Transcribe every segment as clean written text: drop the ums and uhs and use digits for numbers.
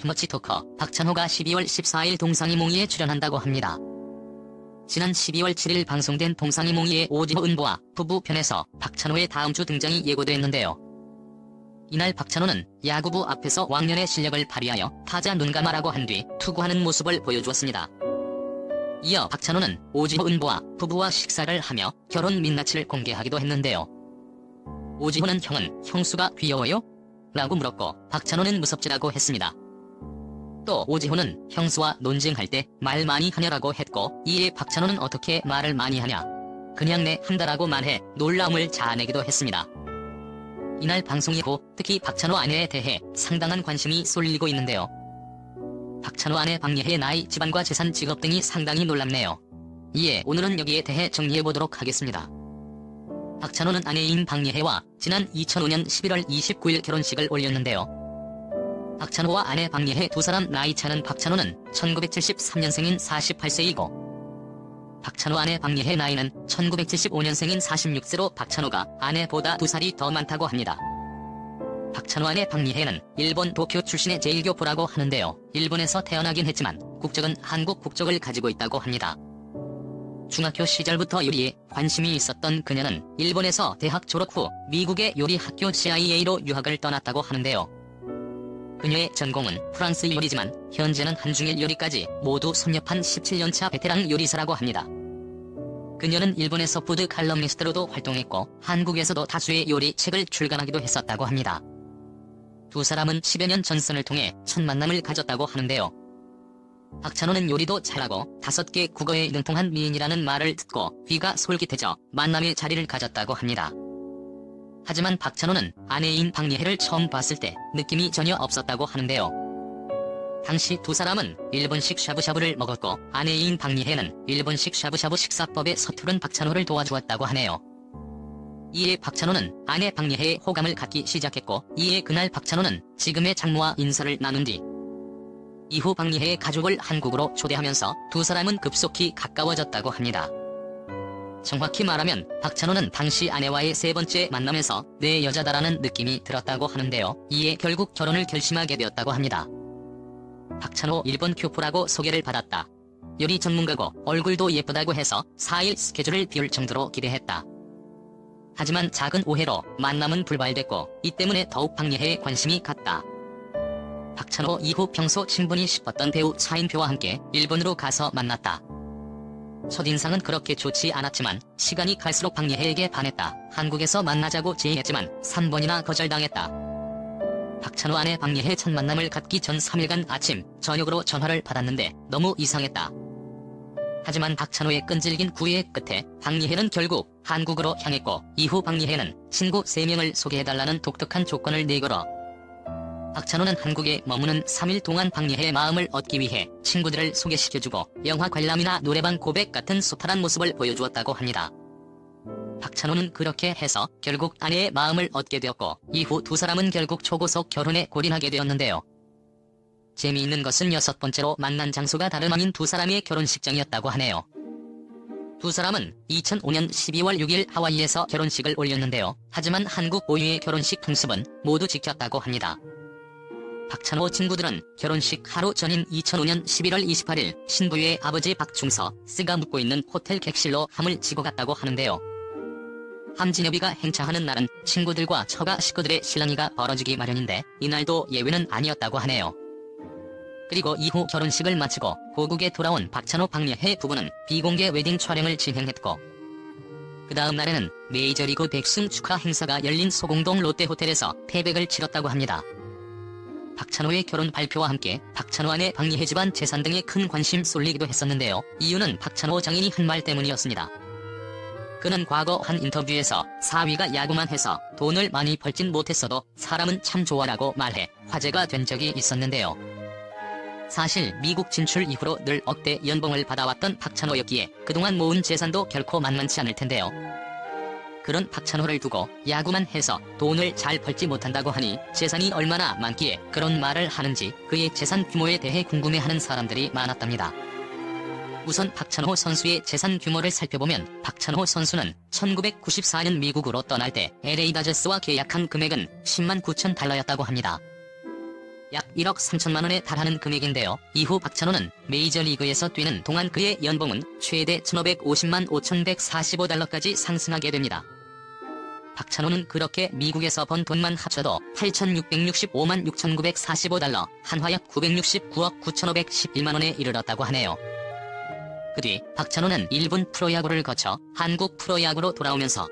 투머치 토커 박찬호가 12월 14일 동상이몽이에 출연한다고 합니다. 지난 12월 7일 방송된 동상이몽이의 오지호 은보아 부부 편에서 박찬호의 다음 주 등장이 예고됐는데요. 이날 박찬호는 야구부 앞에서 왕년의 실력을 발휘하여 타자 눈감아라고 한 뒤 투구하는 모습을 보여주었습니다. 이어 박찬호는 오지호 은보아 부부와 식사를 하며 결혼 민낯을 공개하기도 했는데요. 오지호는 형은 형수가 귀여워요? 라고 물었고 박찬호는 무섭지라고 했습니다. 또 오지호는 형수와 논쟁할 때 말 많이 하냐라고 했고 이에 박찬호는 어떻게 말을 많이 하냐 그냥 내 한다라고 말해 놀라움을 자아내기도 했습니다. 이날 방송 이후 특히 박찬호 아내에 대해 상당한 관심이 쏠리고 있는데요. 박찬호 아내 박예혜의 나이, 집안과 재산, 직업 등이 상당히 놀랍네요. 이에 오늘은 여기에 대해 정리해보도록 하겠습니다. 박찬호는 아내인 박예혜와 지난 2005년 11월 29일 결혼식을 올렸는데요. 박찬호와 아내 박예혜 두 사람 나이 차는 박찬호는 1973년생인 48세이고 박찬호 아내 박예혜 나이는 1975년생인 46세로 박찬호가 아내보다 2살이 더 많다고 합니다. 박찬호 아내 박예혜는 일본 도쿄 출신의 제1교포라고 하는데요. 일본에서 태어나긴 했지만 국적은 한국 국적을 가지고 있다고 합니다. 중학교 시절부터 요리에 관심이 있었던 그녀는 일본에서 대학 졸업 후 미국의 요리학교 CIA로 유학을 떠났다고 하는데요. 그녀의 전공은 프랑스 요리지만 현재는 한중일 요리까지 모두 섭렵한 17년차 베테랑 요리사라고 합니다. 그녀는 일본에서 푸드 칼럼니스트로도 활동했고 한국에서도 다수의 요리 책을 출간하기도 했었다고 합니다. 두 사람은 10여 년 전선을 통해 첫 만남을 가졌다고 하는데요. 박찬호는 요리도 잘하고 5개 국어에 능통한 미인이라는 말을 듣고 귀가 솔깃해져 만남의 자리를 가졌다고 합니다. 하지만 박찬호는 아내인 박예혜를 처음 봤을 때 느낌이 전혀 없었다고 하는데요. 당시 두 사람은 일본식 샤브샤브를 먹었고 아내인 박예혜는 일본식 샤브샤브 식사법에 서투른 박찬호를 도와주었다고 하네요. 이에 박찬호는 아내 박예혜의 호감을 갖기 시작했고 이에 그날 박찬호는 지금의 장모와 인사를 나눈 뒤 이후 박예혜의 가족을 한국으로 초대하면서 두 사람은 급속히 가까워졌다고 합니다. 정확히 말하면 박찬호는 당시 아내와의 세 번째 만남에서 내 여자다라는 느낌이 들었다고 하는데요. 이에 결국 결혼을 결심하게 되었다고 합니다. 박찬호 일본 교포라고 소개를 받았다. 요리 전문가고 얼굴도 예쁘다고 해서 4일 스케줄을 비울 정도로 기대했다. 하지만 작은 오해로 만남은 불발됐고 이 때문에 더욱 박예혜에 관심이 갔다. 박찬호 이후 평소 친분이 싶었던 배우 차인표와 함께 일본으로 가서 만났다. 첫인상은 그렇게 좋지 않았지만 시간이 갈수록 박예혜에게 반했다. 한국에서 만나자고 제의했지만 3번이나 거절당했다. 박찬호 아내 박예혜 첫 만남을 갖기 전 3일간 아침, 저녁으로 전화를 받았는데 너무 이상했다. 하지만 박찬호의 끈질긴 구애 끝에 박예혜는 결국 한국으로 향했고 이후 박예혜는 친구 3명을 소개해달라는 독특한 조건을 내걸어 박찬호는 한국에 머무는 3일 동안 박예혜의 마음을 얻기 위해 친구들을 소개시켜주고 영화 관람이나 노래방 고백 같은 소탈한 모습을 보여주었다고 합니다. 박찬호는 그렇게 해서 결국 아내의 마음을 얻게 되었고 이후 두 사람은 결국 초고속 결혼에 골인하게 되었는데요. 재미있는 것은 6번째로 만난 장소가 다름 아닌 두 사람의 결혼식장이었다고 하네요. 두 사람은 2005년 12월 6일 하와이에서 결혼식을 올렸는데요. 하지만 한국 고유의 결혼식 풍습은 모두 지켰다고 합니다. 박찬호 친구들은 결혼식 하루 전인 2005년 11월 28일 신부의 아버지 박중서 씨가 묵고 있는 호텔 객실로 함을 지고 갔다고 하는데요. 함진여비가 행차하는 날은 친구들과 처가 식구들의 실랑이가 벌어지기 마련인데 이날도 예외는 아니었다고 하네요. 그리고 이후 결혼식을 마치고 고국에 돌아온 박찬호 박예혜 부부는 비공개 웨딩 촬영을 진행했고 그 다음 날에는 메이저리그 백승 축하 행사가 열린 소공동 롯데호텔에서 패백을 치렀다고 합니다. 박찬호의 결혼 발표와 함께 박찬호 아내 박예혜 집안 재산 등에 큰 관심 쏠리기도 했었는데요. 이유는 박찬호 장인이 한 말 때문이었습니다. 그는 과거 한 인터뷰에서 사위가 야구만 해서 돈을 많이 벌진 못했어도 사람은 참 좋아라고 말해 화제가 된 적이 있었는데요. 사실 미국 진출 이후로 늘 억대 연봉을 받아왔던 박찬호였기에 그동안 모은 재산도 결코 만만치 않을 텐데요. 그런 박찬호를 두고 야구만 해서 돈을 잘 벌지 못한다고 하니 재산이 얼마나 많기에 그런 말을 하는지 그의 재산 규모에 대해 궁금해하는 사람들이 많았답니다. 우선 박찬호 선수의 재산 규모를 살펴보면 박찬호 선수는 1994년 미국으로 떠날 때 LA 다저스와 계약한 금액은 10만 9천 달러였다고 합니다. 약 1억 3천만 원에 달하는 금액인데요. 이후 박찬호는 메이저리그에서 뛰는 동안 그의 연봉은 최대 1,550만 5,145달러까지 상승하게 됩니다. 박찬호는 그렇게 미국에서 번 돈만 합쳐도 8,665만 6,945달러, 한화약 969억 9,511만 원에 이르렀다고 하네요. 그 뒤 박찬호는 일본 프로야구를 거쳐 한국 프로야구로 돌아오면서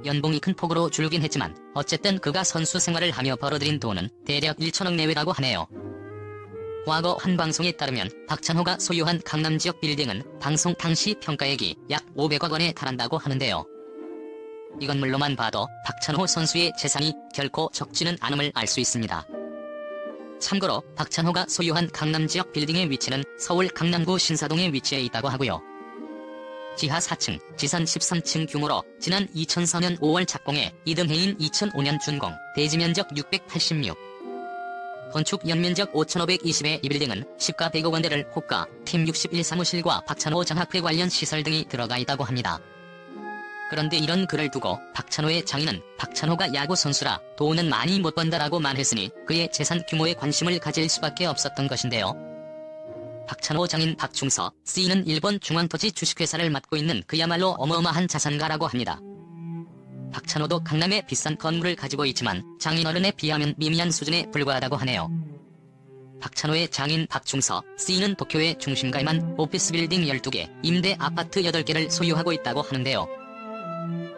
연봉이 큰 폭으로 줄긴 했지만 어쨌든 그가 선수 생활을 하며 벌어들인 돈은 대략 1천억 내외라고 하네요. 과거 한 방송에 따르면 박찬호가 소유한 강남 지역 빌딩은 방송 당시 평가액이 약 500억 원에 달한다고 하는데요. 이 건물로만 봐도 박찬호 선수의 재산이 결코 적지는 않음을 알 수 있습니다. 참고로 박찬호가 소유한 강남 지역 빌딩의 위치는 서울 강남구 신사동에 위치해 있다고 하고요. 지하 4층, 지상 13층 규모로 지난 2004년 5월 착공해 이듬해인 2005년 준공, 대지 면적 686. 건축 연면적 5,520의 이 빌딩은 시가 100억 원대를 호가, 팀 61 사무실과 박찬호 장학회 관련 시설 등이 들어가 있다고 합니다. 그런데 이런 글을 두고 박찬호의 장인은 박찬호가 야구 선수라 돈은 많이 못 번다라고 말했으니 그의 재산 규모에 관심을 가질 수밖에 없었던 것인데요. 박찬호 장인 박중서 씨는 일본 중앙토지 주식회사를 맡고 있는 그야말로 어마어마한 자산가라고 합니다. 박찬호도 강남에 비싼 건물을 가지고 있지만 장인어른에 비하면 미미한 수준에 불과하다고 하네요. 박찬호의 장인 박중서 씨는 도쿄의 중심가에만 오피스 빌딩 12개, 임대 아파트 8개를 소유하고 있다고 하는데요.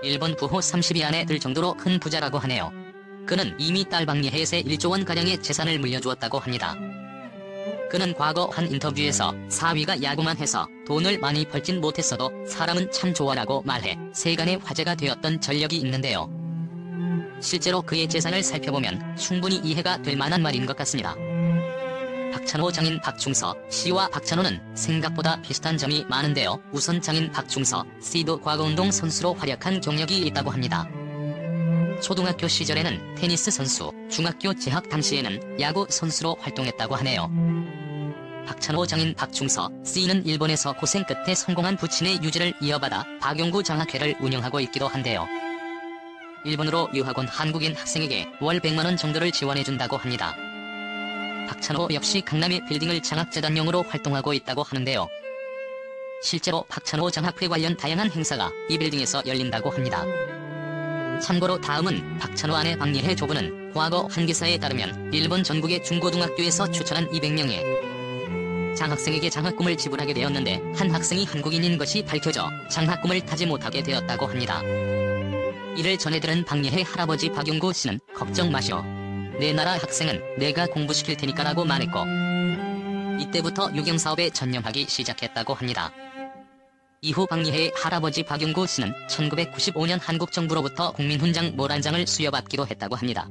일본 부호 30위 안에 들 정도로 큰 부자라고 하네요. 그는 이미 딸 박예혜에게 1조 원가량의 재산을 물려주었다고 합니다. 그는 과거 한 인터뷰에서 사위가 야구만 해서 돈을 많이 벌진 못했어도 사람은 참 좋아라고 말해 세간의 화제가 되었던 전력이 있는데요. 실제로 그의 재산을 살펴보면 충분히 이해가 될 만한 말인 것 같습니다. 박찬호 장인 박중서 씨와 박찬호는 생각보다 비슷한 점이 많은데요. 우선 장인 박중서 씨도 과거운동 선수로 활약한 경력이 있다고 합니다. 초등학교 시절에는 테니스 선수, 중학교 재학 당시에는 야구 선수로 활동했다고 하네요. 박찬호 장인 박중서 씨는 일본에서 고생 끝에 성공한 부친의 유지를 이어받아 박용구 장학회를 운영하고 있기도 한데요. 일본으로 유학 온 한국인 학생에게 월 100만 원 정도를 지원해준다고 합니다. 박찬호 역시 강남의 빌딩을 장학재단용으로 활동하고 있다고 하는데요. 실제로 박찬호 장학회 관련 다양한 행사가 이 빌딩에서 열린다고 합니다. 참고로 다음은 박찬호 아내 박예혜 조부는 과거 한 기사에 따르면 일본 전국의 중고등학교에서 추천한 200명의 장학생에게 장학금을 지불하게 되었는데 한 학생이 한국인인 것이 밝혀져 장학금을 타지 못하게 되었다고 합니다. 이를 전해들은 박예혜 할아버지 박용구 씨는 걱정 마시오. 내 나라 학생은 내가 공부시킬 테니까라고 말했고 이때부터 유경사업에 전념하기 시작했다고 합니다. 이후 박예혜의 할아버지 박용구 씨는 1995년 한국 정부로부터 국민훈장 모란장을 수여받기도 했다고 합니다.